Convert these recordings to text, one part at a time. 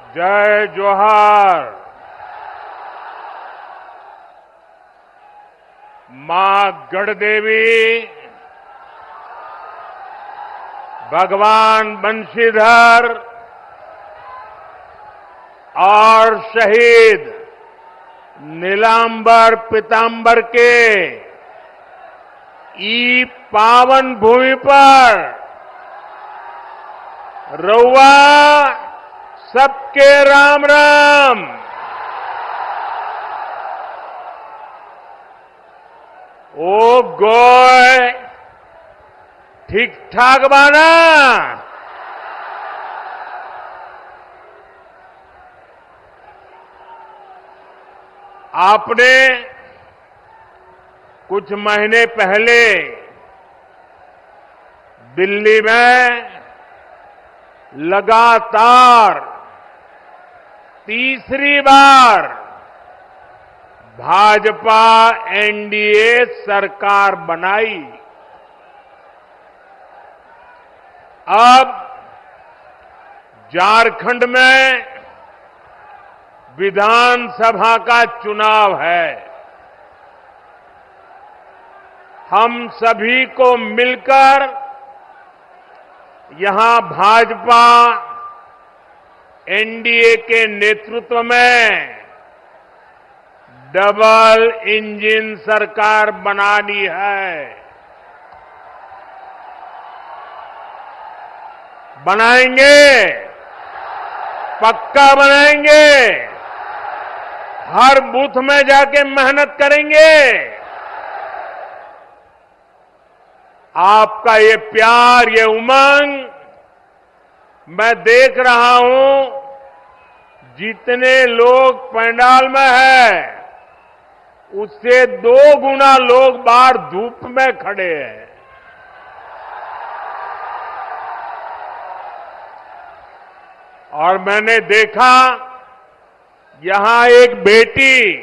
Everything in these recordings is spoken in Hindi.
जय जोहार। मां गढ़देवी, भगवान बंशीधर और शहीद नीलांबर पीतांबर के ई पावन भूमि पर रउआ सबके राम राम। ओ गोय ठीक ठाक बाना? आपने कुछ महीने पहले दिल्ली में लगातार तीसरी बार भाजपा एनडीए सरकार बनाई। अब झारखंड में विधानसभा का चुनाव है। हम सभी को मिलकर यहां भाजपा एनडीए के नेतृत्व में डबल इंजन सरकार बनानी है। बनाएंगे, पक्का बनाएंगे। हर बूथ में जाके मेहनत करेंगे। आपका ये प्यार, ये उमंग मैं देख रहा हूं। जितने लोग पंडाल में हैं, उससे 2 गुना लोग बाहर धूप में खड़े हैं। और मैंने देखा यहां एक बेटी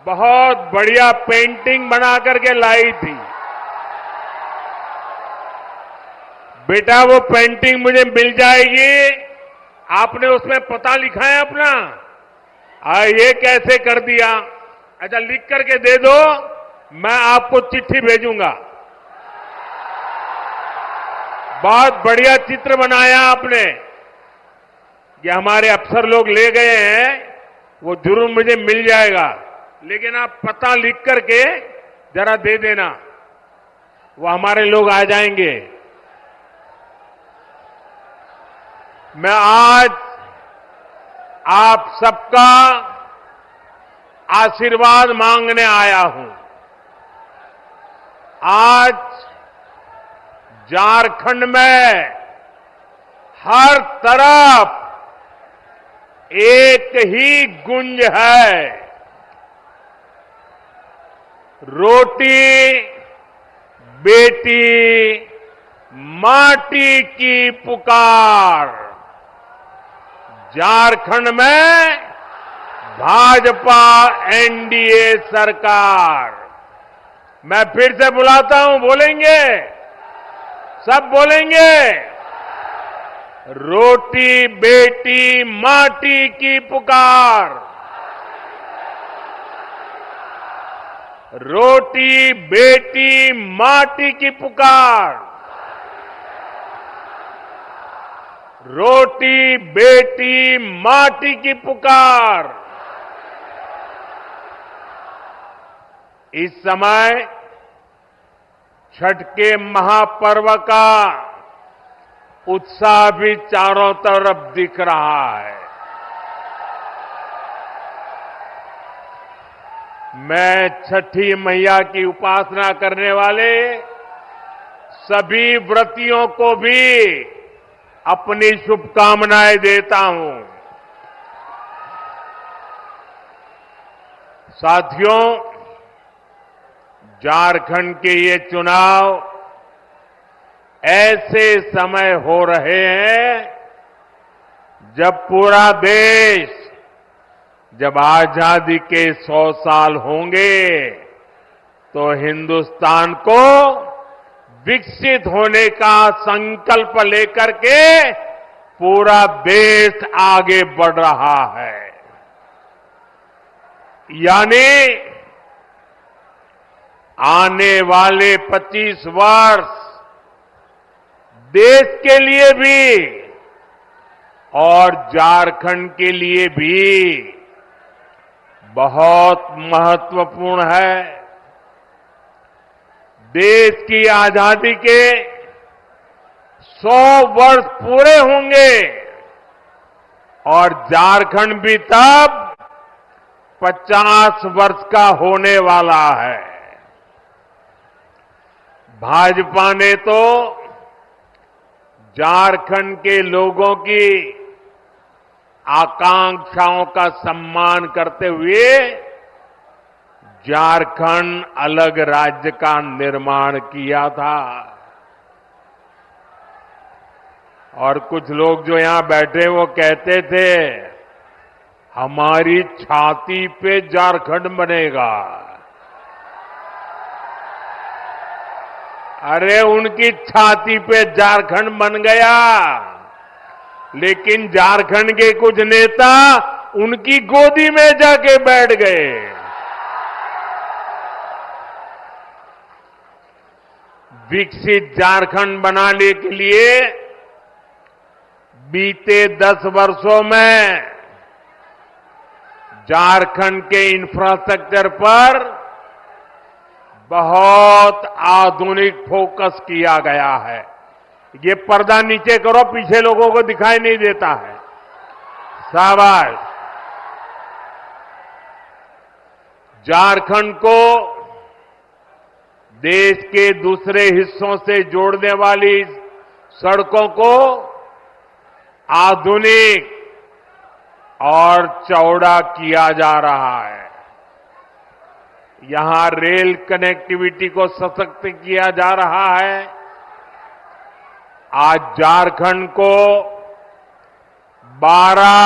बहुत बढ़िया पेंटिंग बना करके लाई थी। बेटा, वो पेंटिंग मुझे मिल जाएगी? आपने उसमें पता लिखा है अपना? ये कैसे कर दिया? अच्छा, लिख करके दे दो, मैं आपको चिट्ठी भेजूंगा। बहुत बढ़िया चित्र बनाया आपने। ये हमारे अफसर लोग ले गए हैं, वो जरूर मुझे मिल जाएगा, लेकिन आप पता लिख करके जरा दे देना, वो हमारे लोग आ जाएंगे। मैं आज आप सबका आशीर्वाद मांगने आया हूं। आज झारखंड में हर तरफ एक ही गुंज है, रोटी बेटी माटी की पुकार। झारखंड में भाजपा एनडीए सरकार। मैं फिर से बुलाता हूं, बोलेंगे? सब बोलेंगे? रोटी बेटी माटी की पुकार। रोटी बेटी माटी की पुकार। रोटी बेटी माटी की पुकार। इस समय छठ के महापर्व का उत्साह भी चारों तरफ दिख रहा है। मैं छठी मैया की उपासना करने वाले सभी व्रतियों को भी अपनी शुभकामनाएं देता हूं। साथियों, झारखंड के ये चुनाव ऐसे समय हो रहे हैं जब पूरा देश, जब आजादी के 100 साल होंगे तो हिंदुस्तान को विकसित होने का संकल्प लेकर के पूरा देश आगे बढ़ रहा है। यानी आने वाले 25 वर्ष देश के लिए भी और झारखंड के लिए भी बहुत महत्वपूर्ण है। देश की आजादी के 100 वर्ष पूरे होंगे और झारखंड भी तब 50 वर्ष का होने वाला है। भाजपा ने तो झारखंड के लोगों की आकांक्षाओं का सम्मान करते हुए झारखंड अलग राज्य का निर्माण किया था। और कुछ लोग जो यहां बैठे वो कहते थे हमारी छाती पे झारखंड बनेगा। अरे उनकी छाती पे झारखंड बन गया, लेकिन झारखंड के कुछ नेता उनकी गोदी में जाके बैठ गए। विकसित झारखंड बनाने के लिए बीते 10 वर्षों में झारखंड के इंफ्रास्ट्रक्चर पर बहुत आधुनिक फोकस किया गया है। ये पर्दा नीचे करो, पीछे लोगों को दिखाई नहीं देता है। शाबाश। झारखंड को देश के दूसरे हिस्सों से जोड़ने वाली सड़कों को आधुनिक और चौड़ा किया जा रहा है। यहां रेल कनेक्टिविटी को सशक्त किया जा रहा है। आज झारखंड को 12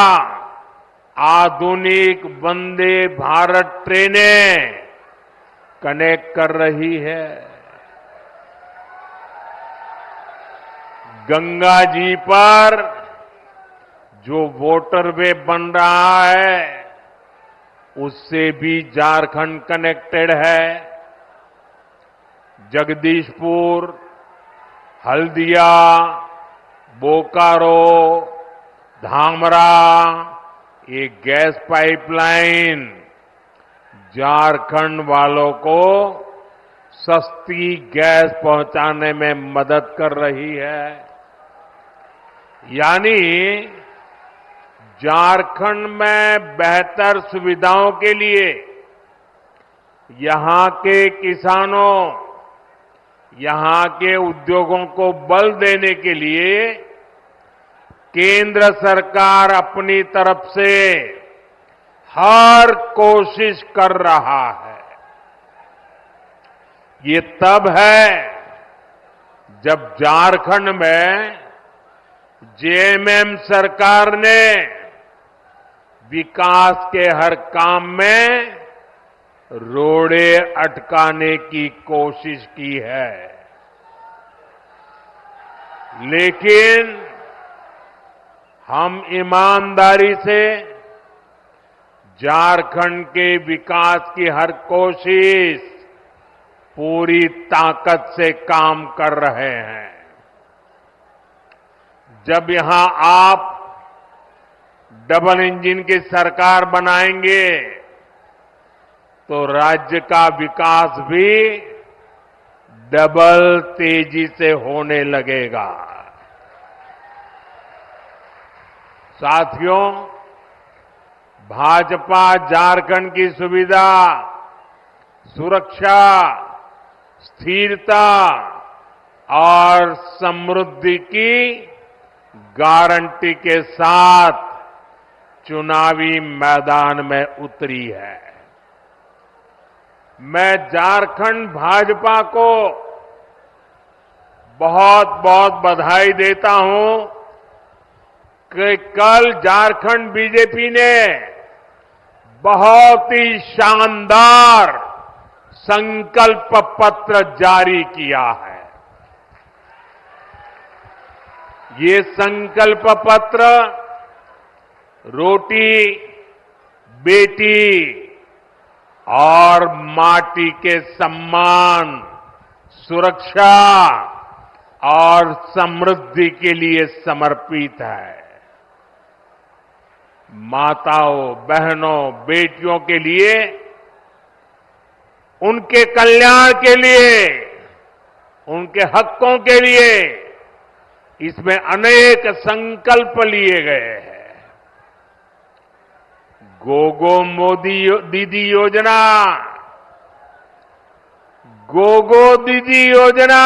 आधुनिक वंदे भारत ट्रेनें कनेक्ट कर रही है। गंगा जी पर जो वाटरवे बन रहा है उससे भी झारखंड कनेक्टेड है। जगदीशपुर, हल्दिया, बोकारो, धामरा, ये गैस पाइपलाइन झारखंड वालों को सस्ती गैस पहुंचाने में मदद कर रही है। यानी झारखंड में बेहतर सुविधाओं के लिए यहां के किसानों, यहां के उद्योगों को बल देने के लिए केंद्र सरकार अपनी तरफ से हर कोशिश कर रहा है। ये तब है जब झारखंड में जेएमएम सरकार ने विकास के हर काम में रोड़े अटकाने की कोशिश की है। लेकिन हम ईमानदारी से झारखंड के विकास की हर कोशिश पूरी ताकत से काम कर रहे हैं। जब यहां आप डबल इंजन की सरकार बनाएंगे तो राज्य का विकास भी डबल तेजी से होने लगेगा। साथियों, भाजपा झारखंड की सुविधा, सुरक्षा, स्थिरता और समृद्धि की गारंटी के साथ चुनावी मैदान में उतरी है। मैं झारखंड भाजपा को बहुत बहुत बधाई देता हूं कि कल झारखंड बीजेपी ने बहुत ही शानदार संकल्प पत्र जारी किया है। ये संकल्प पत्र रोटी, बेटी और माटी के सम्मान, सुरक्षा और समृद्धि के लिए समर्पित है। माताओं, बहनों, बेटियों के लिए, उनके कल्याण के लिए, उनके हकों के लिए इसमें अनेक संकल्प लिए गए हैं। गोगो मोदी दीदी योजना, गोगो दीदी योजना,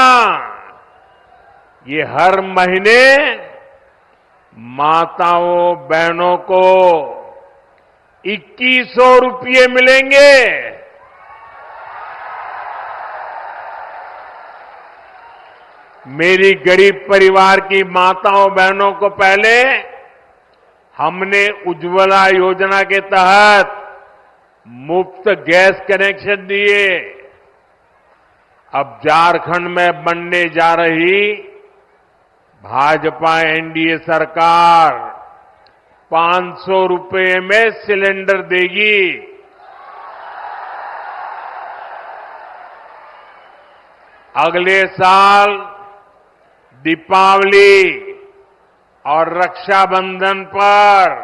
ये हर महीने माताओं, बहनों को 2100 रुपये मिलेंगे। मेरी गरीब परिवार की माताओं, बहनों को पहले हमने उज्ज्वला योजना के तहत मुफ्त गैस कनेक्शन दिए। अब झारखंड में बनने जा रही भाजपा एनडीए सरकार 500 रुपये में सिलेंडर देगी। अगले साल दीपावली और रक्षाबंधन पर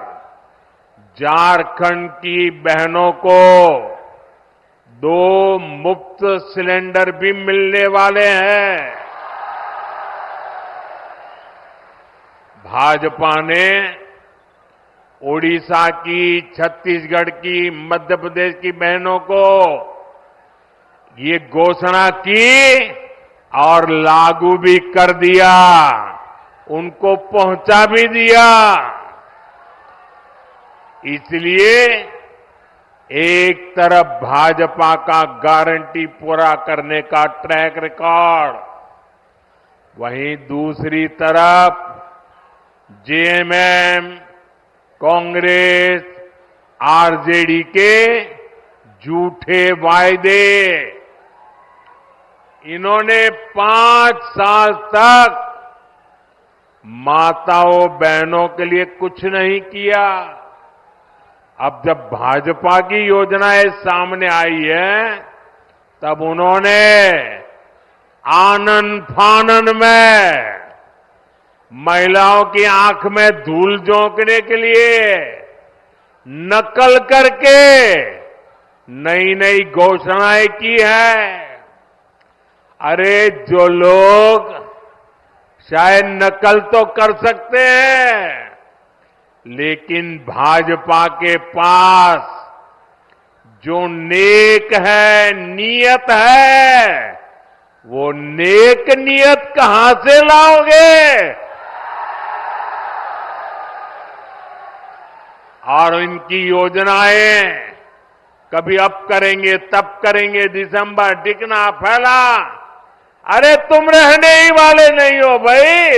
झारखंड की बहनों को 2 मुफ्त सिलेंडर भी मिलने वाले हैं। भाजपा ने ओडिशा की, छत्तीसगढ़ की, मध्य प्रदेश की बहनों को ये घोषणा की और लागू भी कर दिया, उनको पहुंचा भी दिया। इसलिए एक तरफ भाजपा का गारंटी पूरा करने का ट्रैक रिकॉर्ड, वहीं दूसरी तरफ जेएमएम, कांग्रेस, आरजेडी के झूठे वायदे। इन्होंने 5 साल तक माताओं, बहनों के लिए कुछ नहीं किया। अब जब भाजपा की योजनाएं सामने आई है, तब उन्होंने आनन फानन में महिलाओं की आंख में धूल झोंकने के लिए नकल करके नई नई घोषणाएं की है। अरे जो लोग शायद नकल तो कर सकते हैं, लेकिन भाजपा के पास जो नेक है, नियत है, वो नेक नियत कहां से लाओगे? और इनकी योजनाएं कभी अब करेंगे, तब करेंगे, दिसंबर टिकना फैला। अरे तुम रहने ही वाले नहीं हो भाई,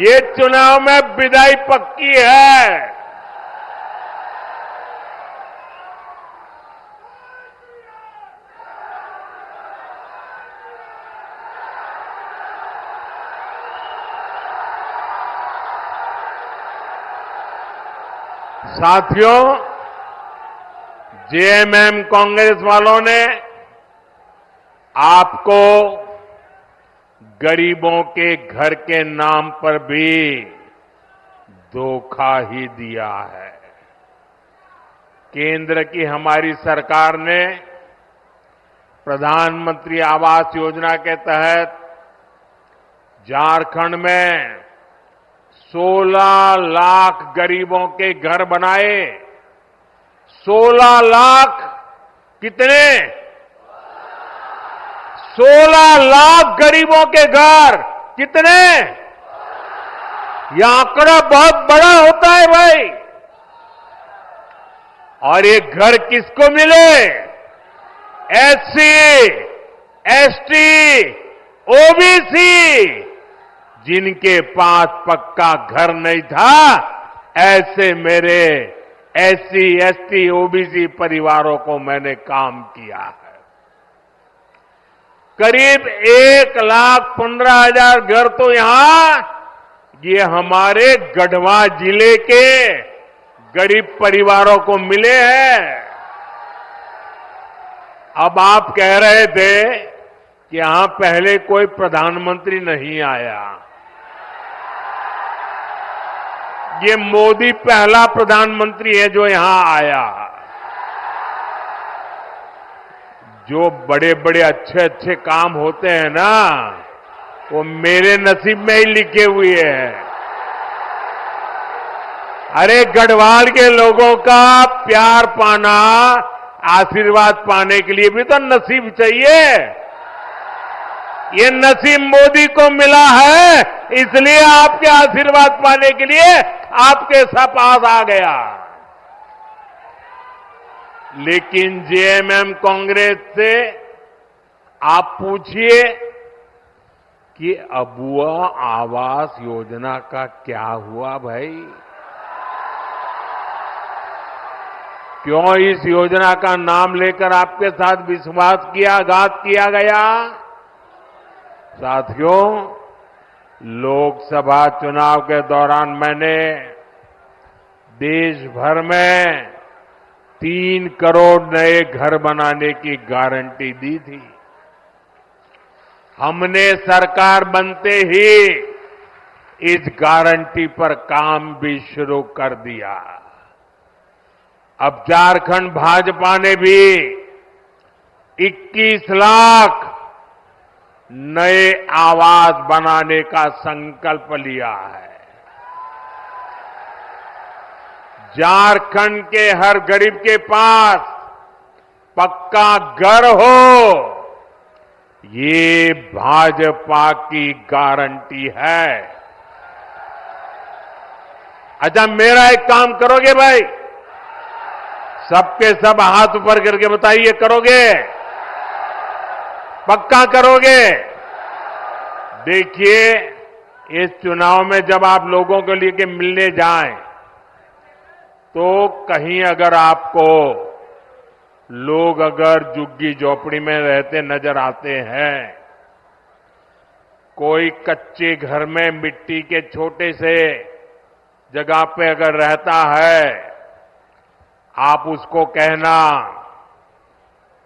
ये चुनाव में विदाई पक्की है। साथियों, जेएमएम कांग्रेस वालों ने आपको गरीबों के घर के नाम पर भी धोखा ही दिया है। केंद्र की हमारी सरकार ने प्रधानमंत्री आवास योजना के तहत झारखंड में 16 लाख गरीबों के घर बनाए। 16 लाख कितने? 16 लाख गरीबों के घर कितने? यह आंकड़ा बहुत बड़ा होता है भाई। और ये घर किसको मिले? एससी, एसटी, ओबीसी, जिनके पास पक्का घर नहीं था, ऐसे मेरे एससी, एसटी, ओबीसी परिवारों को मैंने काम किया है। करीब 1,15,000 घर तो यहां ये हमारे गढ़वा जिले के गरीब परिवारों को मिले हैं। अब आप कह रहे थे कि यहां पहले कोई प्रधानमंत्री नहीं आया। ये मोदी पहला प्रधानमंत्री है जो यहां आया। जो बड़े बड़े अच्छे अच्छे काम होते हैं ना, वो मेरे नसीब में ही लिखे हुए हैं। अरे गढ़वाल के लोगों का प्यार पाना, आशीर्वाद पाने के लिए भी तो नसीब चाहिए। ये नसीब मोदी को मिला है, इसलिए आपके आशीर्वाद पाने के लिए आपके पास आ गया। लेकिन जेएमएम कांग्रेस से आप पूछिए कि अबुआ आवास योजना का क्या हुआ भाई? क्यों इस योजना का नाम लेकर आपके साथ विश्वासघात किया गया? साथियों, लोकसभा चुनाव के दौरान मैंने देश भर में 3 करोड़ नए घर बनाने की गारंटी दी थी। हमने सरकार बनते ही इस गारंटी पर काम भी शुरू कर दिया। अब झारखंड भाजपा ने भी 21 लाख नए आवास बनाने का संकल्प लिया है। झारखंड के हर गरीब के पास पक्का घर हो, ये भाजपा की गारंटी है। अच्छा, मेरा एक काम करोगे भाई? सबके सब हाथ ऊपर करके बताइए, करोगे? पक्का करोगे? देखिए, इस चुनाव में जब आप लोगों को लेके मिलने जाएं, तो कहीं अगर आपको लोग अगर झुग्गी झोपड़ी में रहते नजर आते हैं, कोई कच्चे घर में मिट्टी के छोटे से जगह पे अगर रहता है, आप उसको कहना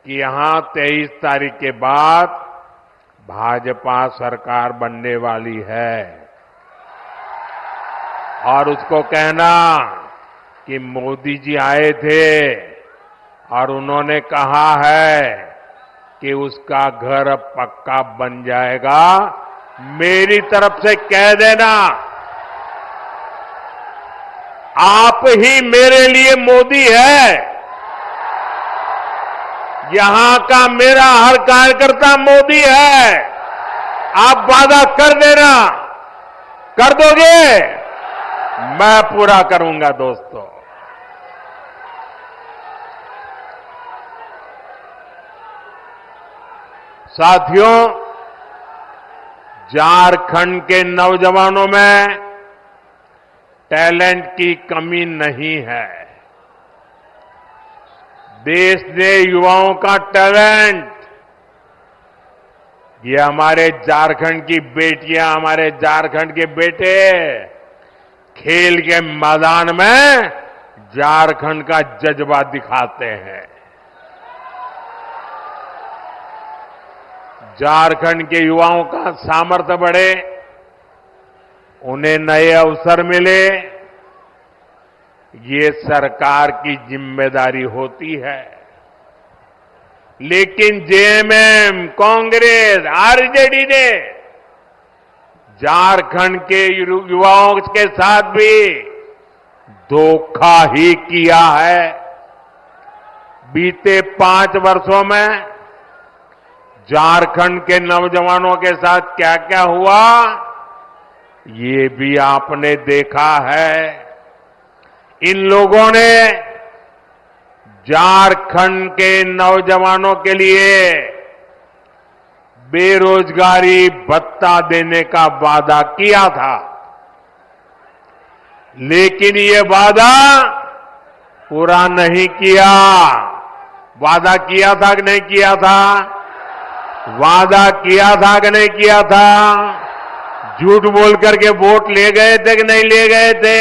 कि यहां 23 तारीख के बाद भाजपा सरकार बनने वाली है, और उसको कहना कि मोदी जी आए थे और उन्होंने कहा है कि उसका घर अब पक्का बन जाएगा। मेरी तरफ से कह देना, आप ही मेरे लिए मोदी है। यहां का मेरा हर कार्यकर्ता मोदी है। आप वादा कर देना, कर दोगे? मैं पूरा करूंगा दोस्तों। साथियों, झारखंड के नौजवानों में टैलेंट की कमी नहीं है। देश ने युवाओं का टैलेंट, ये हमारे झारखंड की बेटियां, हमारे झारखंड के बेटे खेल के मैदान में झारखंड का जज्बा दिखाते हैं। झारखंड के युवाओं का सामर्थ्य बढ़े, उन्हें नए अवसर मिले, ये सरकार की जिम्मेदारी होती है। लेकिन जेएमएम, कांग्रेस, आरजेडी ने झारखंड के युवाओं के साथ भी धोखा ही किया है। बीते 5 वर्षों में झारखंड के नौजवानों के साथ क्या क्या हुआ, ये भी आपने देखा है। इन लोगों ने झारखंड के नौजवानों के लिए बेरोजगारी भत्ता देने का वादा किया था, लेकिन ये वादा पूरा नहीं किया। वादा किया था कि नहीं किया था? वादा किया था कि नहीं किया था? झूठ बोल करके वोट ले गए थे कि नहीं ले गए थे?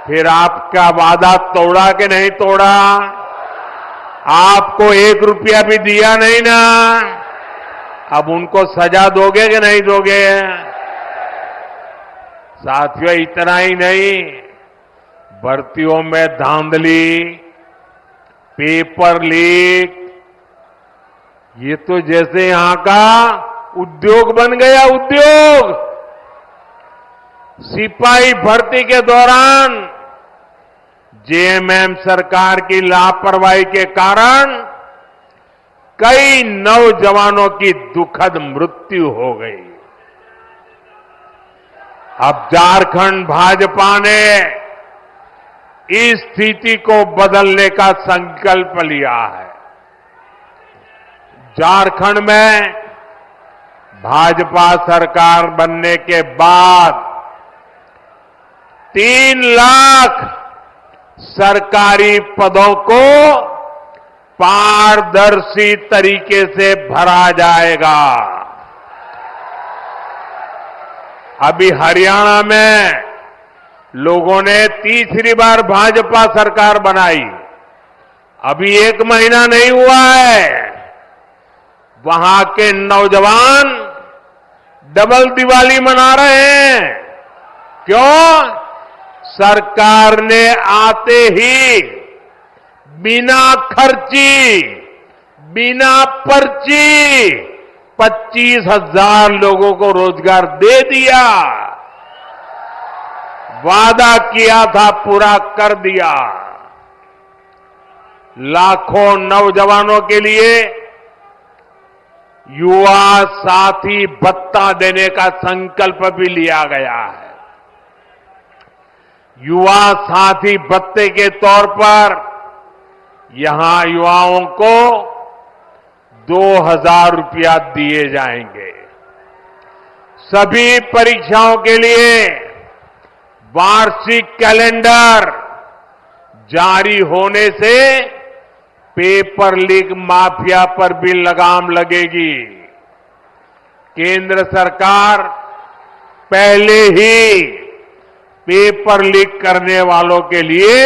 फिर आपका वादा तोड़ा कि नहीं तोड़ा? आपको 1 रुपया भी दिया नहीं ना? अब उनको सजा दोगे कि नहीं दोगे? साथियों, इतना ही नहीं, भर्तियों में धांधली, पेपर लीक, ये तो जैसे यहां का उद्योग बन गया। उद्योग, सिपाही भर्ती के दौरान जेएमएम सरकार की लापरवाही के कारण कई नौजवानों की दुखद मृत्यु हो गई। अब झारखंड भाजपा ने इस स्थिति को बदलने का संकल्प लिया है। झारखंड में भाजपा सरकार बनने के बाद 3 लाख सरकारी पदों को पारदर्शी तरीके से भरा जाएगा। अभी हरियाणा में लोगों ने तीसरी बार भाजपा सरकार बनाई, अभी 1 महीना नहीं हुआ है, वहां के नौजवान डबल दिवाली मना रहे हैं। क्यों? सरकार ने आते ही बिना खर्ची, बिना पर्ची 25,000 लोगों को रोजगार दे दिया। वादा किया था, पूरा कर दिया। लाखों नौजवानों के लिए युवा साथी भत्ता देने का संकल्प भी लिया गया है। युवा साथी भत्ते के तौर पर यहां युवाओं को 2,000 रुपया दिए जाएंगे। सभी परीक्षाओं के लिए वार्षिक कैलेंडर जारी होने से पेपर लीक माफिया पर भी लगाम लगेगी। केंद्र सरकार पहले ही पेपर लीक करने वालों के लिए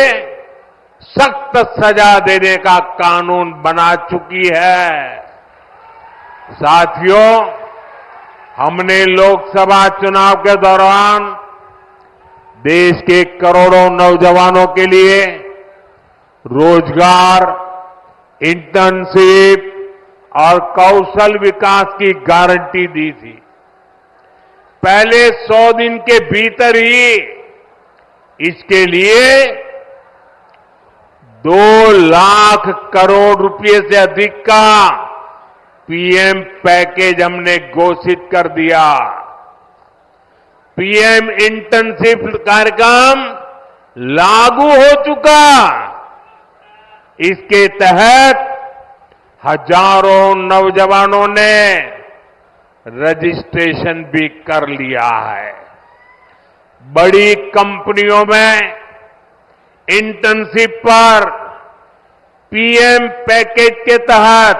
सख्त सजा देने का कानून बना चुकी है। साथियों, हमने लोकसभा चुनाव के दौरान देश के करोड़ों नौजवानों के लिए रोजगार, इंटर्नशिप और कौशल विकास की गारंटी दी थी। पहले 100 दिन के भीतर ही इसके लिए 2 लाख करोड़ रुपए से अधिक का पीएम पैकेज हमने घोषित कर दिया। पीएम इंटर्नशिप कार्यक्रम लागू हो चुका। इसके तहत हजारों नौजवानों ने रजिस्ट्रेशन भी कर लिया है। बड़ी कंपनियों में इंटर्नशिप पर पीएम पैकेज के तहत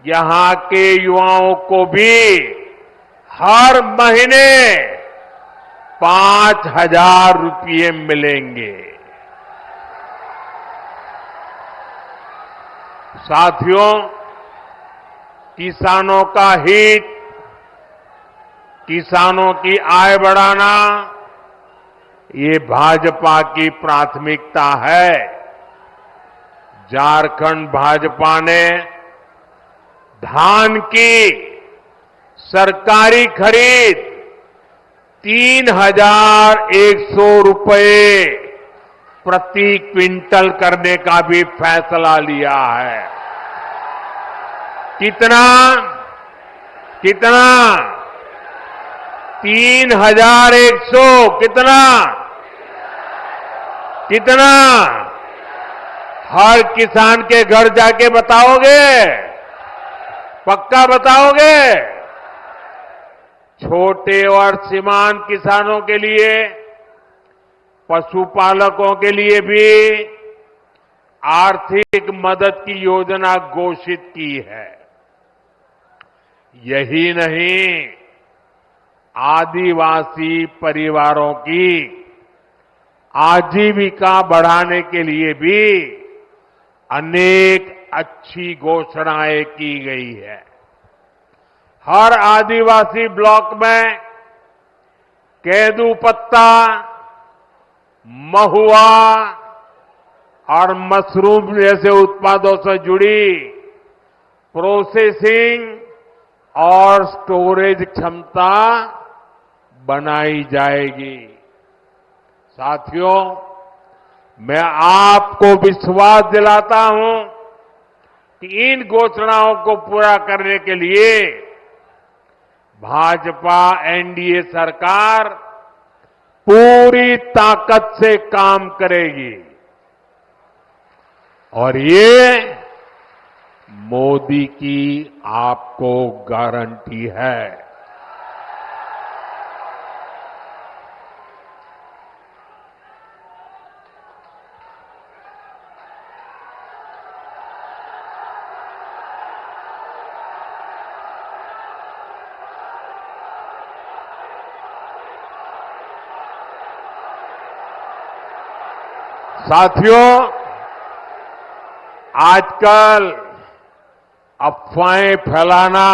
यहां के युवाओं को भी हर महीने 5,000 रुपये मिलेंगे। साथियों, किसानों का हित, किसानों की आय बढ़ाना, ये भाजपा की प्राथमिकता है। झारखंड भाजपा ने धान की सरकारी खरीद 3,100 रुपये प्रति क्विंटल करने का भी फैसला लिया है। कितना? 3,100। कितना? हर किसान के घर जाके बताओगे? पक्का बताओगे? छोटे और सीमांत किसानों के लिए, पशुपालकों के लिए भी आर्थिक मदद की योजना घोषित की है। यही नहीं, आदिवासी परिवारों की आजीविका बढ़ाने के लिए भी अनेक अच्छी घोषणाएं की गई है। हर आदिवासी ब्लॉक में केदू पत्ता, महुआ और मशरूम जैसे उत्पादों से जुड़ी प्रोसेसिंग और स्टोरेज क्षमता बनाई जाएगी। साथियों, मैं आपको विश्वास दिलाता हूं कि इन घोषणाओं को पूरा करने के लिए भाजपा एनडीए सरकार पूरी ताकत से काम करेगी और ये मोदी की आपको गारंटी है। साथियों, आजकल अफवाहें फैलाना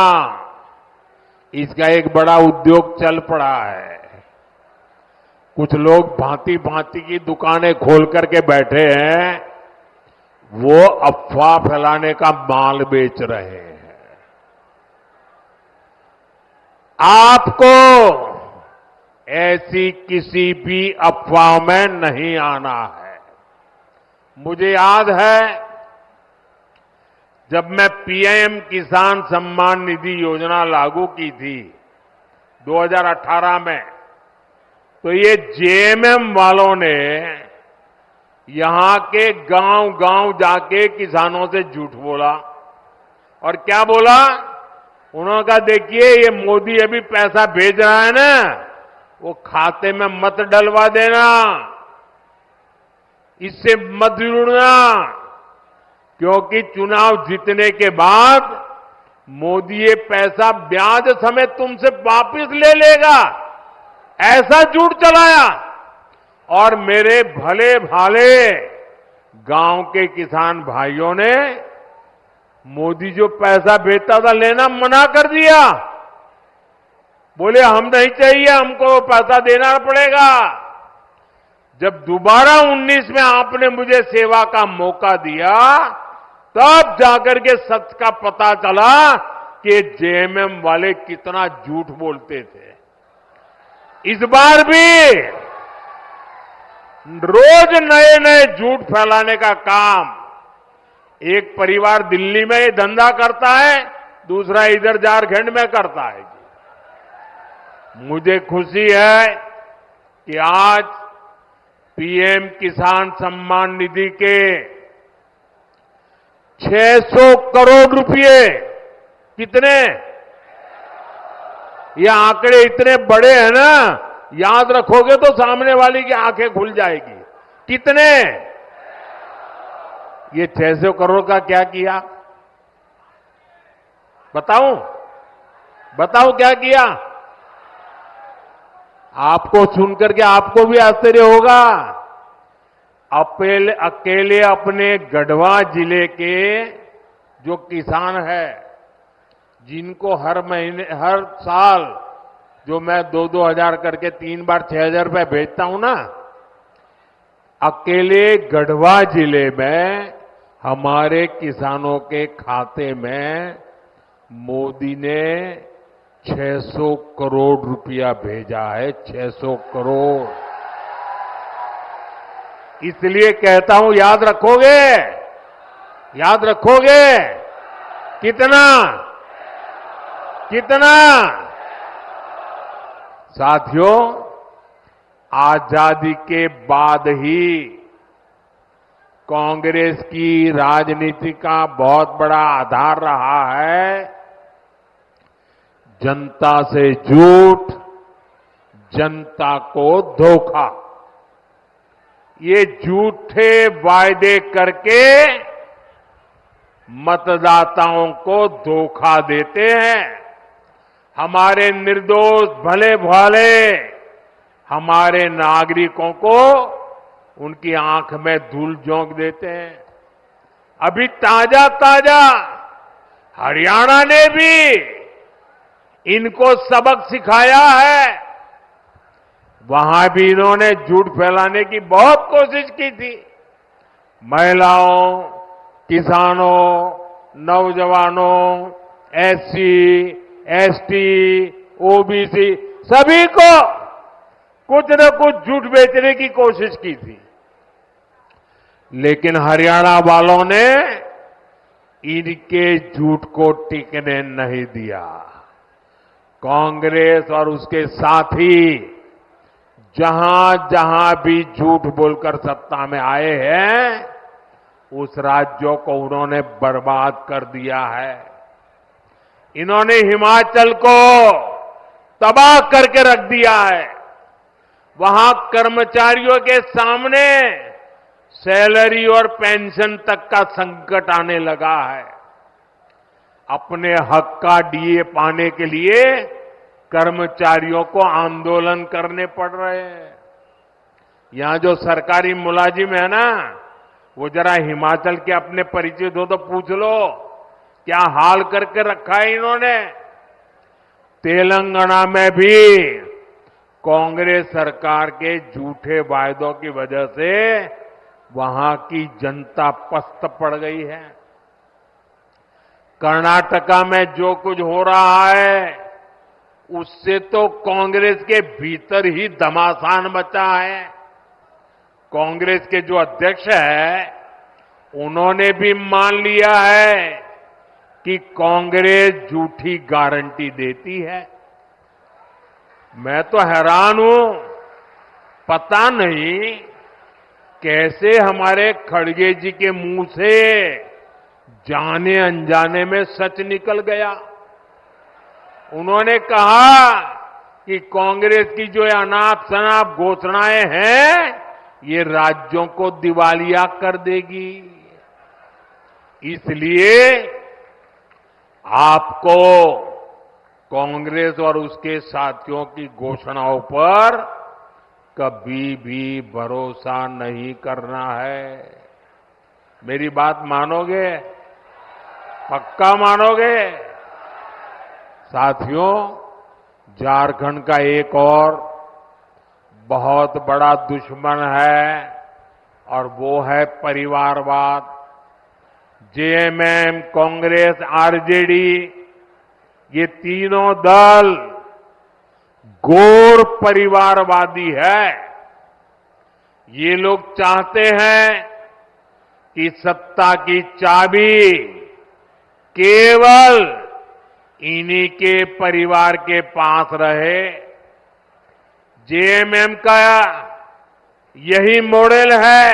इसका एक बड़ा उद्योग चल पड़ा है। कुछ लोग भांति भांति की दुकानें खोल करके बैठे हैं, वो अफवाह फैलाने का माल बेच रहे हैं। आपको ऐसी किसी भी अफवाह में नहीं आना है। मुझे याद है जब मैं पीएम किसान सम्मान निधि योजना लागू की थी 2018 में, तो ये जेएमएम वालों ने यहां के गांव-गांव जाके किसानों से झूठ बोला। और क्या बोला? उन्होंने कहा, देखिए ये मोदी अभी पैसा भेज रहा है ना, वो खाते में मत डलवा देना, इससे मत जुड़ना, क्योंकि चुनाव जीतने के बाद मोदी ये पैसा ब्याज समेत तुमसे वापस ले लेगा, ऐसा झूठ चलाया। और मेरे भले भाले गांव के किसान भाइयों ने मोदी जो पैसा भेजता था लेना मना कर दिया। बोले हम नहीं चाहिए, हमको पैसा देना पड़ेगा। जब दोबारा 19 में आपने मुझे सेवा का मौका दिया, तब जाकर के सच का पता चला कि जेएमएम वाले कितना झूठ बोलते थे। इस बार भी रोज नए नए झूठ फैलाने का काम एक परिवार दिल्ली में ये धंधा करता है, दूसरा इधर झारखंड में करता है। मुझे खुशी है कि आज पीएम किसान सम्मान निधि के 600 करोड़ रुपए, कितने? ये आंकड़े इतने बड़े हैं ना, याद रखोगे तो सामने वाली की आंखें खुल जाएगी। कितने? ये 600 करोड़ का क्या किया? बताऊं क्या किया? आपको सुनकर के आपको भी आश्चर्य होगा। अकेले अपने गढ़वा जिले के जो किसान है, जिनको हर साल जो मैं 2-2 हजार करके 3 बार 6,000 रुपए भेजता हूं ना, अकेले गढ़वा जिले में हमारे किसानों के खाते में मोदी ने 600 करोड़ रुपया भेजा है। 600 करोड़। इसलिए कहता हूं, याद रखोगे? याद रखोगे? कितना? कितना? साथियों, आजादी के बाद ही कांग्रेस की राजनीति का बहुत बड़ा आधार रहा है जनता से झूठ, जनता को धोखा। ये झूठे वायदे करके मतदाताओं को धोखा देते हैं। हमारे निर्दोष भले भाले हमारे नागरिकों को उनकी आंख में धूल झोंक देते हैं। अभी ताजा ताजा हरियाणा ने भी इनको सबक सिखाया है। वहां भी इन्होंने झूठ फैलाने की बहुत कोशिश की थी। महिलाओं, किसानों, नौजवानों, एससी, एसटी, ओबीसी सभी को कुछ न कुछ झूठ बेचने की कोशिश की थी। लेकिन हरियाणा वालों ने इनके झूठ को टिकने नहीं दिया। कांग्रेस और उसके साथी जहां जहां भी झूठ बोलकर सत्ता में आए हैं, उस राज्यों को उन्होंने बर्बाद कर दिया है। इन्होंने हिमाचल को तबाह करके रख दिया है। वहां कर्मचारियों के सामने सैलरी और पेंशन तक का संकट आने लगा है। अपने हक का डीए पाने के लिए कर्मचारियों को आंदोलन करने पड़ रहे हैं। यहां जो सरकारी मुलाजिम है ना, वो जरा हिमाचल के अपने परिचित हो तो पूछ लो क्या हाल करके रखा है इन्होंने। तेलंगाना में भी कांग्रेस सरकार के झूठे वायदों की वजह से वहां की जनता पस्त पड़ गई है। कर्नाटका में जो कुछ हो रहा है उससे तो कांग्रेस के भीतर ही घमासान मचा है। कांग्रेस के जो अध्यक्ष है उन्होंने भी मान लिया है कि कांग्रेस झूठी गारंटी देती है। मैं तो हैरान हूं, पता नहीं कैसे हमारे खड़गे जी के मुंह से जाने अनजाने में सच निकल गया। उन्होंने कहा कि कांग्रेस की जो अनाप शनाप घोषणाएं हैं ये राज्यों को दिवालिया कर देगी। इसलिए आपको कांग्रेस और उसके साथियों की घोषणाओं पर कभी भी भरोसा नहीं करना है। मेरी बात मानोगे? पक्का मानोगे? साथियों, झारखंड का एक और बहुत बड़ा दुश्मन है और वो है परिवारवाद। जेएमएम, कांग्रेस, आरजेडी ये तीनों दल घोर परिवारवादी है। ये लोग चाहते हैं कि सत्ता की चाबी केवल इन्हीं के परिवार के पास रहे। जेएमएम का यही मॉडल है।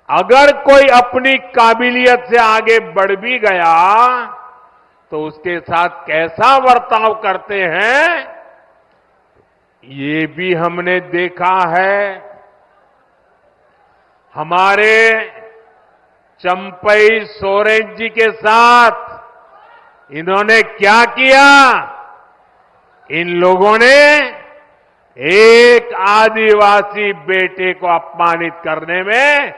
अगर कोई अपनी काबिलियत से आगे बढ़ भी गया तो उसके साथ कैसा बर्ताव करते हैं ये भी हमने देखा है। हमारे चंपई सोरेन जी के साथ इन्होंने क्या किया? इन लोगों ने एक आदिवासी बेटे को अपमानित करने में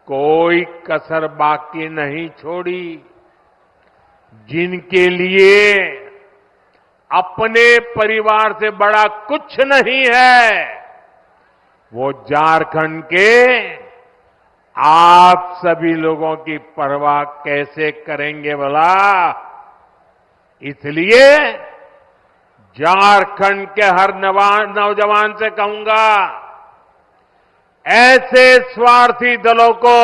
कोई कसर बाकी नहीं छोड़ी। जिनके लिए अपने परिवार से बड़ा कुछ नहीं है, वो झारखंड के आप सभी लोगों की परवाह कैसे करेंगे भला? इसलिए झारखंड के हर नौजवान से कहूंगा, ऐसे स्वार्थी दलों को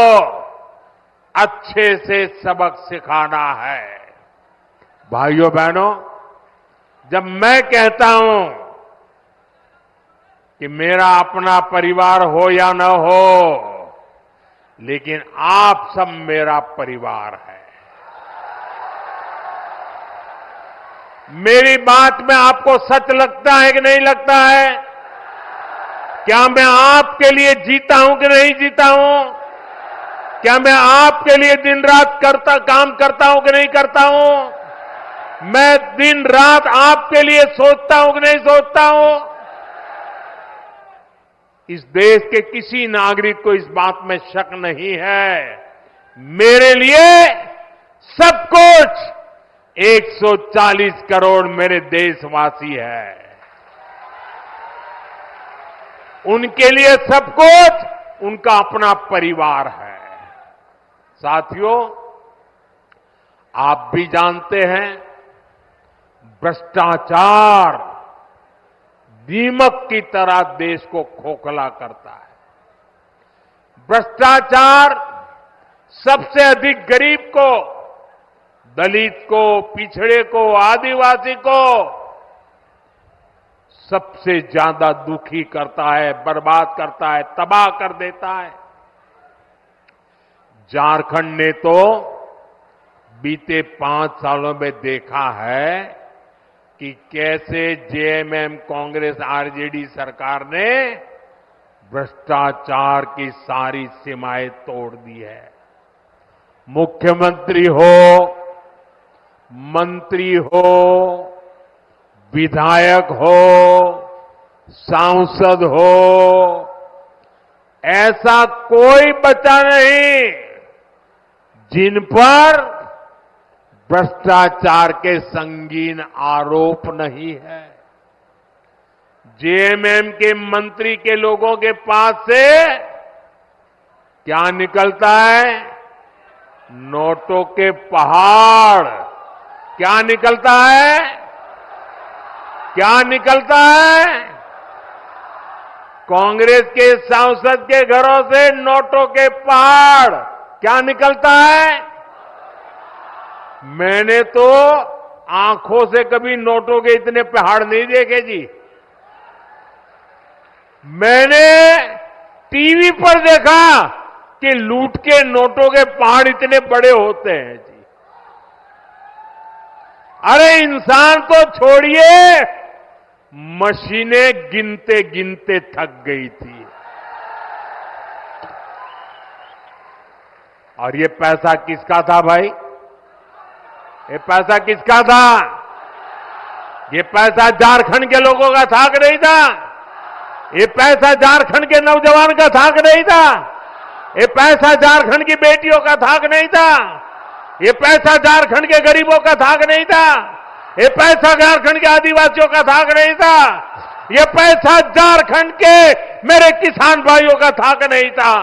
अच्छे से सबक सिखाना है। भाइयों बहनों, जब मैं कहता हूं कि मेरा अपना परिवार हो या न हो, लेकिन आप सब मेरा परिवार है। मेरी बात में आपको सच लगता है कि नहीं लगता है? क्या मैं आपके लिए जीता हूं कि नहीं जीता हूं? क्या मैं आपके लिए दिन रात काम करता हूं कि नहीं करता हूं? मैं दिन रात आपके लिए सोचता हूं कि नहीं सोचता हूं? इस देश के किसी नागरिक को इस बात में शक नहीं है। मेरे लिए सब कुछ 140 करोड़ मेरे देशवासी हैं। उनके लिए सब कुछ उनका अपना परिवार है। साथियों, आप भी जानते हैं, भ्रष्टाचार दीमक की तरह देश को खोखला करता है। भ्रष्टाचार सबसे अधिक गरीब को, दलित को, पिछड़े को, आदिवासी को सबसे ज्यादा दुखी करता है, बर्बाद करता है, तबाह कर देता है। झारखंड ने तो बीते 5 सालों में देखा है कि कैसे जेएमएम, कांग्रेस, आरजेडी सरकार ने भ्रष्टाचार की सारी सीमाएं तोड़ दी है। मुख्यमंत्री हो, मंत्री हो, विधायक हो, सांसद हो, ऐसा कोई बचा नहीं जिन पर भ्रष्टाचार के संगीन आरोप नहीं है। जेएमएम के मंत्री के लोगों के पास से क्या निकलता है? नोटों के पहाड़। क्या निकलता है? क्या निकलता है? कांग्रेस के सांसद के घरों से नोटों के पहाड़। क्या निकलता है? मैंने तो आंखों से कभी नोटों के इतने पहाड़ नहीं देखे जी। मैंने टीवी पर देखा कि लूट के नोटों के पहाड़ इतने बड़े होते हैं जी। अरे इंसान को छोड़िए, मशीनें गिनते गिनते थक गई थी। और ये पैसा किसका था भाई? ये पैसा किसका था? ये पैसा झारखंड के लोगों का था कि नहीं था? ये पैसा झारखंड के नौजवान का था कि नहीं था? ये पैसा झारखंड की बेटियों का था कि नहीं था? ये पैसा झारखंड के गरीबों का था कि नहीं था? ये पैसा झारखंड के आदिवासियों का था कि नहीं था? ये पैसा झारखंड के मेरे किसान भाइयों का था कि नहीं था?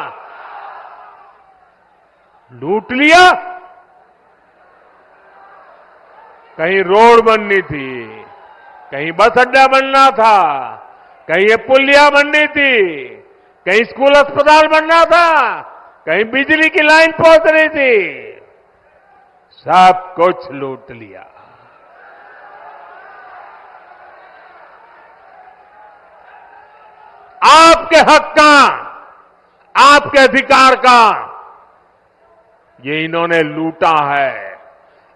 लूट लिया। कहीं रोड बननी थी, कहीं बस अड्डा बनना था, कहीं ये पुलिया बननी थी, कहीं स्कूल अस्पताल बनना था, कहीं बिजली की लाइन पहुंच रही थी। सब कुछ लूट लिया। आपके हक का, आपके अधिकार का ये इन्होंने लूटा है।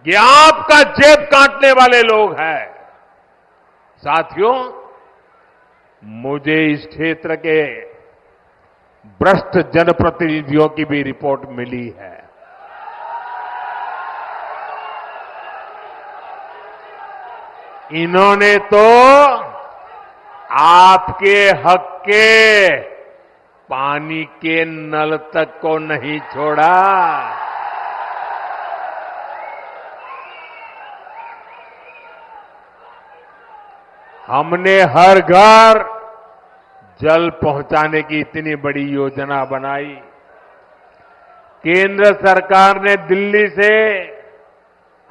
ये आपका जेब काटने वाले लोग हैं। साथियों, मुझे इस क्षेत्र के भ्रष्ट जनप्रतिनिधियों की भी रिपोर्ट मिली है। इन्होंने तो आपके हक के पानी के नल तक को नहीं छोड़ा। हमने हर घर जल पहुंचाने की इतनी बड़ी योजना बनाई। केंद्र सरकार ने दिल्ली से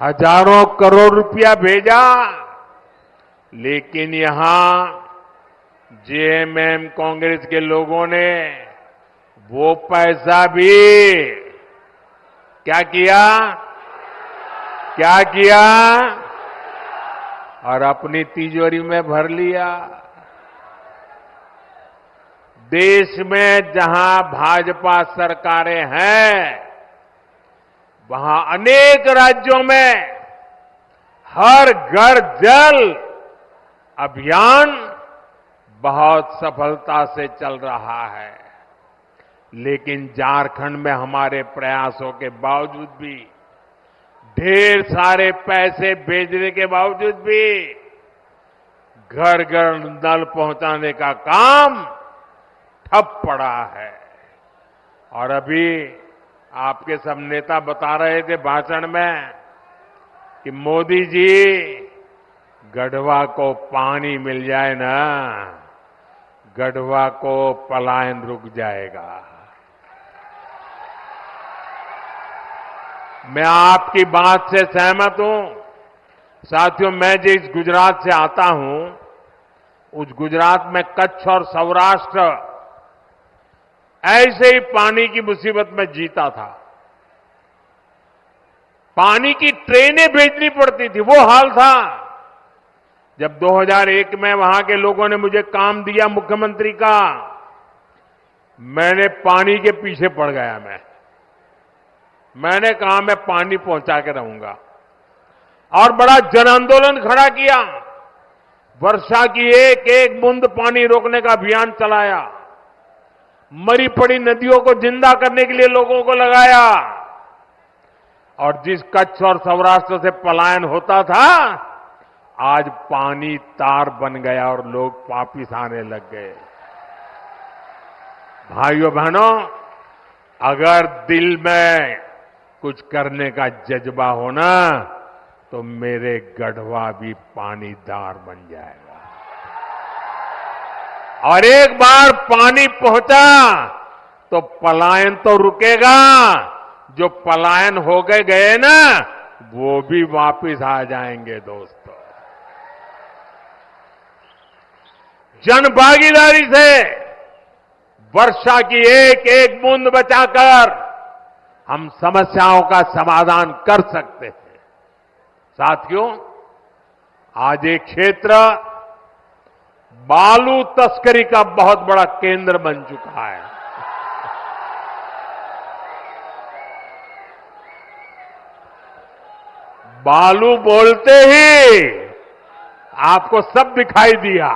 हजारों करोड़ रुपया भेजा, लेकिन यहां जेएमएम कांग्रेस के लोगों ने वो पैसा भी क्या किया? क्या किया? और अपनी तिजोरी में भर लिया। देश में जहां भाजपा सरकारें हैं, वहां अनेक राज्यों में हर घर जल अभियान बहुत सफलता से चल रहा है। लेकिन झारखंड में हमारे प्रयासों के बावजूद भी ढेर सारे पैसे भेजने के बावजूद भी घर घर नल पहुंचाने का काम ठप पड़ा है। और अभी आपके सब नेता बता रहे थे भाषण में कि मोदी जी गढ़वा को पानी मिल जाए ना, गढ़वा को पलायन रुक जाएगा। मैं आपकी बात से सहमत हूं। साथियों, मैं जिस गुजरात से आता हूं, उस गुजरात में कच्छ और सौराष्ट्र ऐसे ही पानी की मुसीबत में जीता था। पानी की ट्रेनें भेजनी पड़ती थी, वो हाल था। जब 2001 में वहां के लोगों ने मुझे काम दिया मुख्यमंत्री का, मैंने पानी के पीछे पड़ गया। मैंने कहा मैं पानी पहुंचा के रहूंगा और बड़ा जन आंदोलन खड़ा किया। वर्षा की एक एक बूंद पानी रोकने का अभियान चलाया। मरी पड़ी नदियों को जिंदा करने के लिए लोगों को लगाया। और जिस कच्छ और सौराष्ट्र से पलायन होता था, आज पानी तार बन गया और लोग वापिस आने लग गए। भाइयों बहनों, अगर दिल में कुछ करने का जज्बा हो ना, तो मेरे गढ़वा भी पानीदार बन जाएगा। और एक बार पानी पहुंचा तो पलायन तो रुकेगा। जो पलायन हो गए ना, वो भी वापिस आ जाएंगे। दोस्तों, जन भागीदारी से वर्षा की एक एक बूंद बचाकर हम समस्याओं का समाधान कर सकते हैं। साथियों, आज एक क्षेत्र बालू तस्करी का बहुत बड़ा केंद्र बन चुका है। बालू बोलते ही आपको सब दिखाई दिया।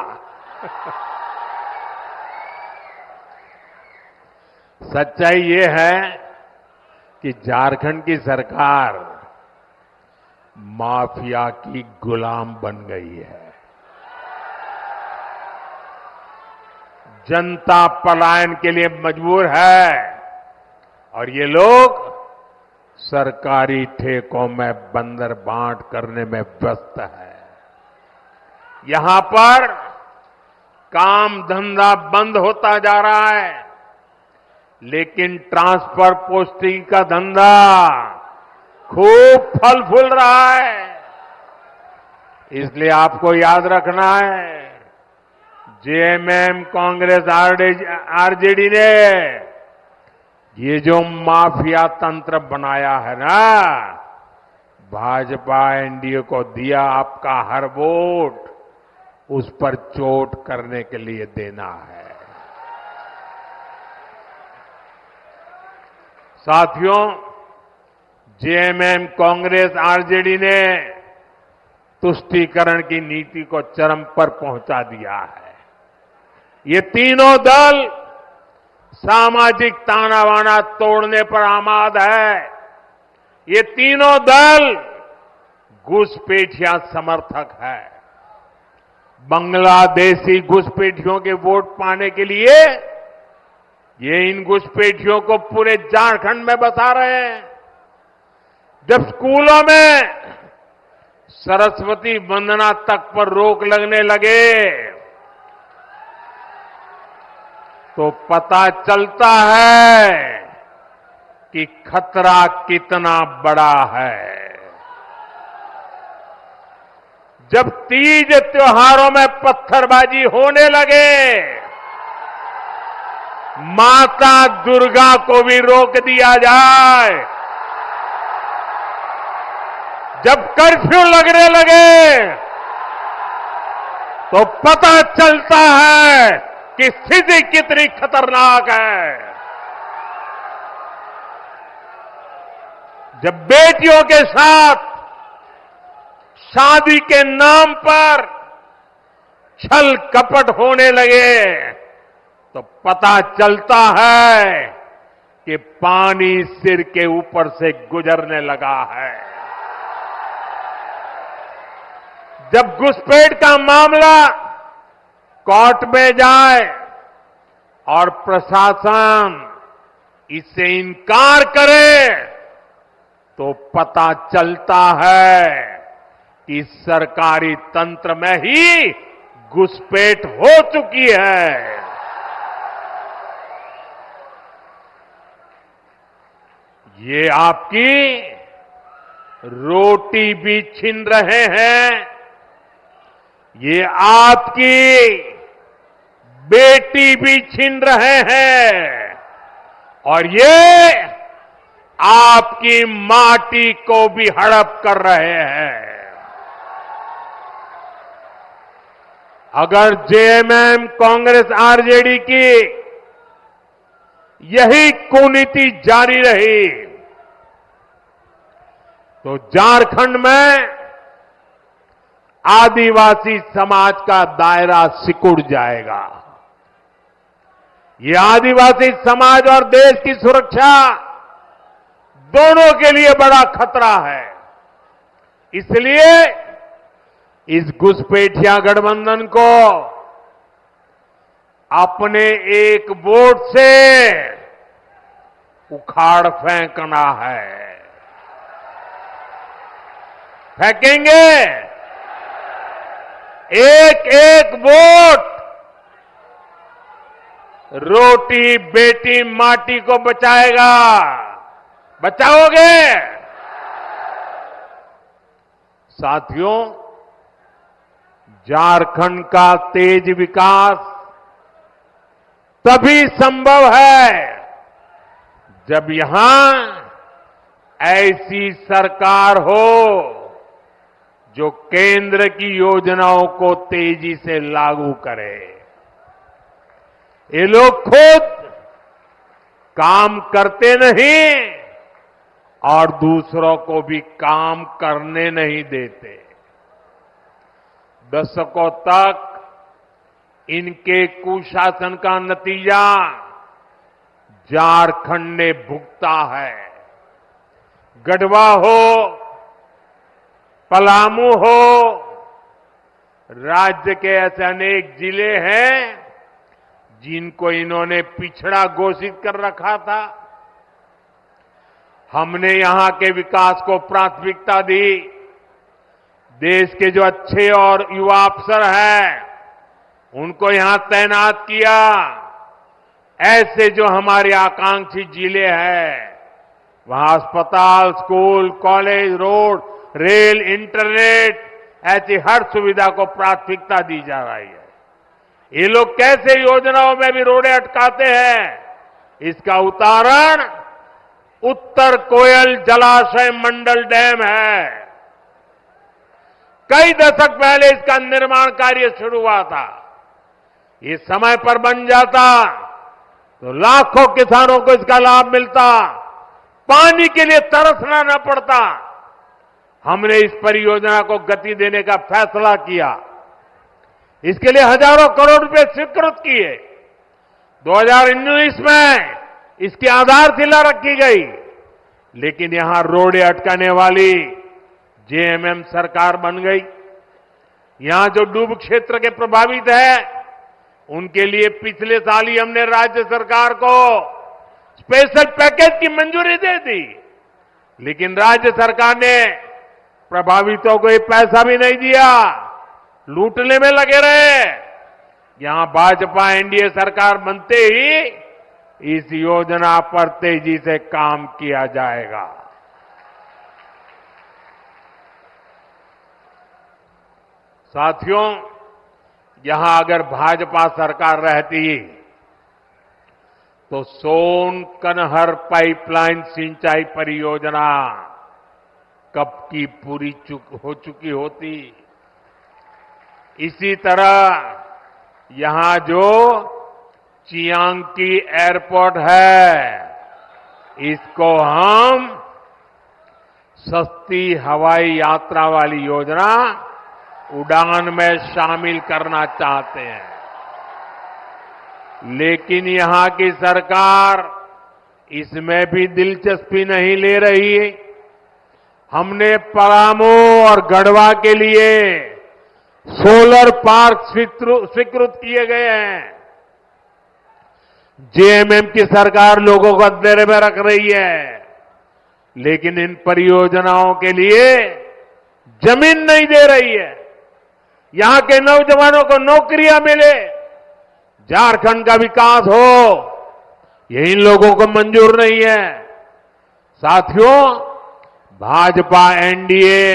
सच्चाई ये है कि झारखंड की सरकार माफिया की गुलाम बन गई है। जनता पलायन के लिए मजबूर है और ये लोग सरकारी ठेकों में बंदर बांट करने में व्यस्त है। यहां पर काम धंधा बंद होता जा रहा है, लेकिन ट्रांसफर पोस्टिंग का धंधा खूब फल फूल रहा है। इसलिए आपको याद रखना है, जेएमएम, कांग्रेस, आरजेडी ने ये जो माफिया तंत्र बनाया है ना, भाजपा एनडीए को दिया आपका हर वोट उस पर चोट करने के लिए देना है। साथियों, जेएमएम, कांग्रेस, आरजेडी ने तुष्टीकरण की नीति को चरम पर पहुंचा दिया है। ये तीनों दल सामाजिक तानाबाना तोड़ने पर आमाद है। ये तीनों दल घुसपैठिया समर्थक है। बांग्लादेशी घुसपैठियों के वोट पाने के लिए ये इन घुसपैठियों को पूरे झारखंड में बसा रहे हैं। जब स्कूलों में सरस्वती वंदना तक पर रोक लगने लगे तो पता चलता है कि खतरा कितना बड़ा है। जब तीज त्योहारों में पत्थरबाजी होने लगे, माता दुर्गा को भी रोक दिया जाए। जब कर्फ्यू लगने लगे तो पता चलता है कि स्थिति कितनी खतरनाक है। जब बेटियों के साथ शादी के नाम पर छल कपट होने लगे तो पता चलता है कि पानी सिर के ऊपर से गुजरने लगा है। जब घुसपैठ का मामला कोर्ट में जाए और प्रशासन इससे इनकार करे तो पता चलता है कि सरकारी तंत्र में ही घुसपैठ हो चुकी है। ये आपकी रोटी भी छीन रहे हैं, ये आपकी बेटी भी छीन रहे हैं और ये आपकी माटी को भी हड़प कर रहे हैं। अगर जेएमएम, कांग्रेस, आरजेडी की यही कुनीति जारी रही तो झारखंड में आदिवासी समाज का दायरा सिकुड़ जाएगा। ये आदिवासी समाज और देश की सुरक्षा दोनों के लिए बड़ा खतरा है। इसलिए इस घुसपैठिया गठबंधन को अपने एक वोट से उखाड़ फेंकना है। फेंकेंगे। एक एक वोट रोटी बेटी माटी को बचाएगा। बचाओगे? साथियों, झारखंड का तेज विकास तभी संभव है जब यहां ऐसी सरकार हो जो केंद्र की योजनाओं को तेजी से लागू करे। ये लोग खुद काम करते नहीं और दूसरों को भी काम करने नहीं देते। दशकों तक इनके कुशासन का नतीजा झारखंड ने भुगता है। गढ़वा हो, पलामू हो, राज्य के ऐसे अनेक जिले हैं जिनको इन्होंने पिछड़ा घोषित कर रखा था। हमने यहां के विकास को प्राथमिकता दी। देश के जो अच्छे और युवा अफसर हैं उनको यहां तैनात किया। ऐसे जो हमारे आकांक्षी जिले हैं वहां अस्पताल, school, college, road, rail, internet, ऐसी हर सुविधा को प्राथमिकता दी जा रही है। ये लोग कैसे योजनाओं में भी रोड़े अटकाते हैं, इसका उदाहरण उत्तर कोयल जलाशय मंडल डैम है। कई दशक पहले इसका निर्माण कार्य शुरू हुआ था। ये समय पर बन जाता तो लाखों किसानों को इसका लाभ मिलता, पानी के लिए तरसना न पड़ता। हमने इस परियोजना को गति देने का फैसला किया। इसके लिए हजारों करोड़ रुपए स्वीकृत किए। 2019 में इसकी आधारशिला रखी गई, लेकिन यहां रोड़े अटकाने वाली जेएमएम सरकार बन गई। यहां जो डूब क्षेत्र के प्रभावित है उनके लिए पिछले साल ही हमने राज्य सरकार को स्पेशल पैकेज की मंजूरी दे दी, लेकिन राज्य सरकार ने प्रभावितों को ये पैसा भी नहीं दिया, लूटने में लगे रहे। यहां भाजपा एनडीए सरकार बनते ही इस योजना पर तेजी से काम किया जाएगा। साथियों, यहां अगर भाजपा सरकार रहती तो सोन कनहर पाइपलाइन सिंचाई परियोजना कब की पूरी हो चुकी होती। इसी तरह यहां जो चियांकी एयरपोर्ट है, इसको हम सस्ती हवाई यात्रा वाली योजना उड़ान में शामिल करना चाहते हैं, लेकिन यहां की सरकार इसमें भी दिलचस्पी नहीं ले रही। हमने पलामू और गढ़वा के लिए सोलर पार्क स्वीकृत किए गए हैं। जेएमएम की सरकार लोगों को अंधेरे में रख रही है, लेकिन इन परियोजनाओं के लिए जमीन नहीं दे रही है। यहां के नौजवानों को नौकरियां मिले, झारखंड का विकास हो, ये इन लोगों को मंजूर नहीं है। साथियों, भाजपा एनडीए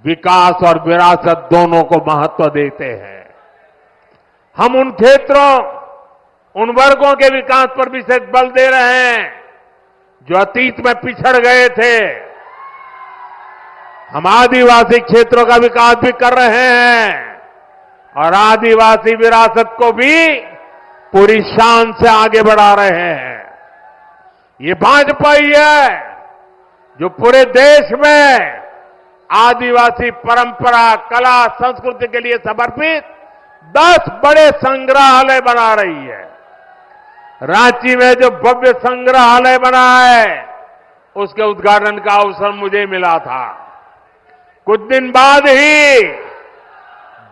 विकास और विरासत दोनों को महत्व देते हैं। हम उन क्षेत्रों, उन वर्गों के विकास पर विशेष बल दे रहे हैं जो अतीत में पिछड़ गए थे। हम आदिवासी क्षेत्रों का विकास भी कर रहे हैं और आदिवासी विरासत को भी पूरी शान से आगे बढ़ा रहे हैं। ये भाजपा ही है जो पूरे देश में आदिवासी परंपरा, कला, संस्कृति के लिए समर्पित 10 बड़े संग्रहालय बना रही है। रांची में जो भव्य संग्रहालय बना है, उसके उद्घाटन का अवसर मुझे मिला था। कुछ दिन बाद ही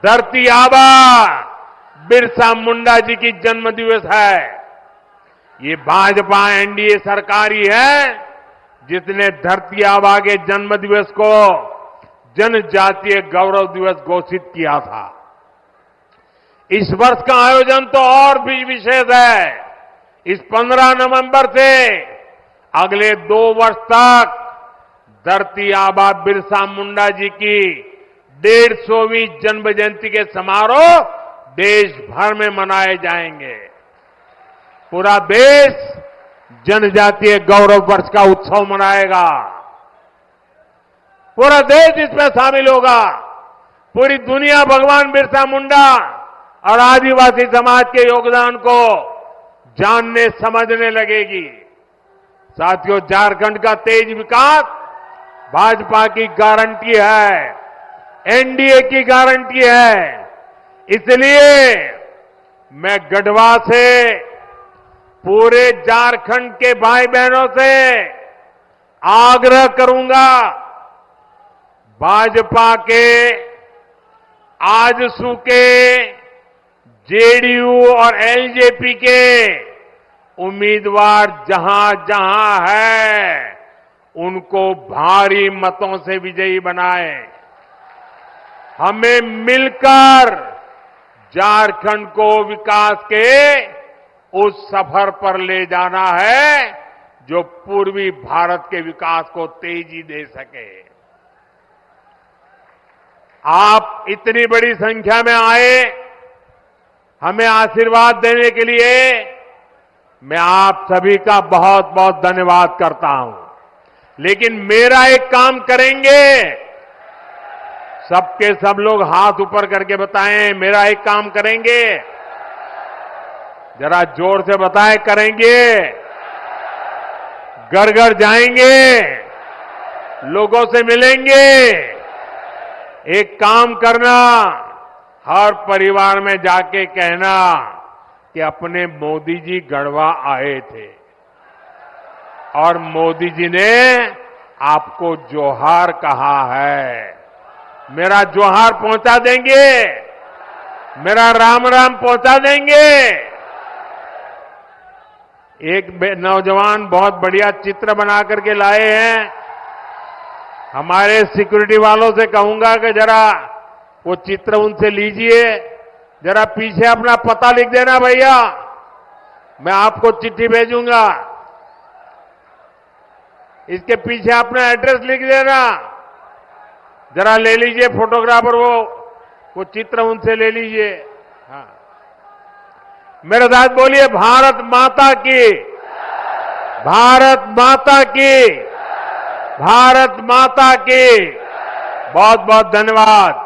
धरती आबा बिरसा मुंडा जी की जन्म दिवस है। ये भाजपा एनडीए सरकार ही है जिसने धरती आबा के जन्म दिवस को जनजातीय गौरव दिवस घोषित किया था। इस वर्ष का आयोजन तो और भी विशेष है। इस 15 नवंबर से अगले 2 वर्ष तक धरती आबा बिरसा मुंडा जी की 150वीं जन्म जयंती के समारोह देश भर में मनाए जाएंगे। पूरा देश जनजातीय गौरव वर्ष का उत्सव मनाएगा। पूरा देश इसमें शामिल होगा। पूरी दुनिया भगवान बिरसा मुंडा और आदिवासी समाज के योगदान को जानने समझने लगेगी। साथियों, झारखंड का तेज विकास भाजपा की गारंटी है, एनडीए की गारंटी है। इसलिए मैं गढ़वा से पूरे झारखंड के भाई बहनों से आग्रह करूंगा, भाजपा के आजसू के जेडीयू और एलजेपी के उम्मीदवार जहां जहां है, उनको भारी मतों से विजयी बनाए। हमें मिलकर झारखंड को विकास के उस सफर पर ले जाना है जो पूर्वी भारत के विकास को तेजी दे सके। आप इतनी बड़ी संख्या में आए, हमें आशीर्वाद देने के लिए मैं आप सभी का बहुत बहुत धन्यवाद करता हूं। लेकिन मेरा एक काम करेंगे, सबके सब लोग हाथ ऊपर करके बताएं, मेरा एक काम करेंगे। जरा जोर से बताएं, करेंगे। घर घर जाएंगे, लोगों से मिलेंगे। एक काम करना, हर परिवार में जाके कहना कि अपने मोदी जी गढ़वा आए थे और मोदी जी ने आपको जोहार कहा है। मेरा जोहार पहुंचा देंगे, मेरा राम राम पहुंचा देंगे। एक नौजवान बहुत बढ़िया चित्र बना करके लाए हैं। हमारे सिक्योरिटी वालों से कहूंगा कि जरा वो चित्र उनसे लीजिए, जरा पीछे अपना पता लिख देना भैया, मैं आपको चिट्ठी भेजूंगा। इसके पीछे अपना एड्रेस लिख देना, जरा ले लीजिए फोटोग्राफर, वो चित्र उनसे ले लीजिए। हाँ, मेरे साथ बोलिए, भारत माता की, भारत माता की, भारत माता की। बहुत बहुत धन्यवाद।